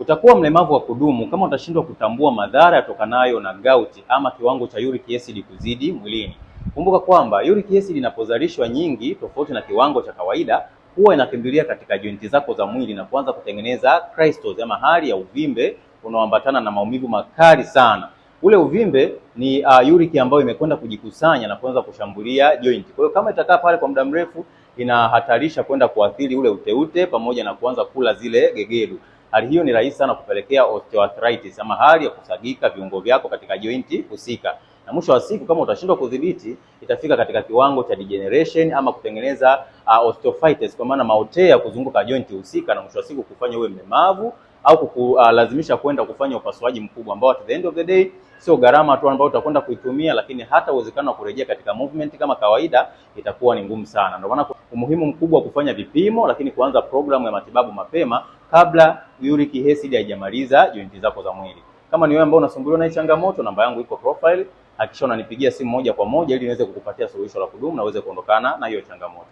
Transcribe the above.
Utakuwa mlemavu wa kudumu kama utashindwa kutambua madhara yatokanayo na gout ama kiwango cha uric acid kuzidi mwilini. Kumbuka kwamba uric acid inapozalishwa nyingi tofauti na kiwango cha kawaida, huwa inakimbilia katika jointi zako za mwili na kuanza kutengeneza crystals ama hali ya uvimbe unaoambatana na maumivu makali sana. Ule uvimbe ni uric ambayo imekwenda kujikusanya na kuanza kushambulia joint. Kwa hiyo kama itakaa pale kwa muda mrefu, inahatarisha kwenda kuathiri ule uteute pamoja na kuanza kula zile gegedu. Hali hiyo ni rahisi sana kupelekea osteoarthritis ama hali ya kusagika viungo vyako katika jointi husika. Na mwisho wa siku kama utashindwa kudhibiti, itafika katika kiwango cha degeneration ama kutengeneza osteophytes, kwa maana maotea kuzunguka jointi husika, na mwisho wa siku kufanya uwe mlemavu au kukulazimisha kwenda kufanya upasuaji mkubwa ambao at the end of the day sio gharama tu ambayo utakwenda kuitumia, lakini hata uwezekano wa kurejea katika movement kama kawaida itakuwa ni ngumu sana. Ndio maana umuhimu mkubwa wa kufanya vipimo, lakini kuanza programu ya matibabu mapema kabla uric acid haijamaliza jointi zako za mwili. Kama ni wewe ambao unasumbuliwa na hii changamoto, namba yangu iko profile, hakikisha unanipigia simu moja kwa moja ili niweze kukupatia suluhisho la kudumu na uweze kuondokana na hiyo changamoto.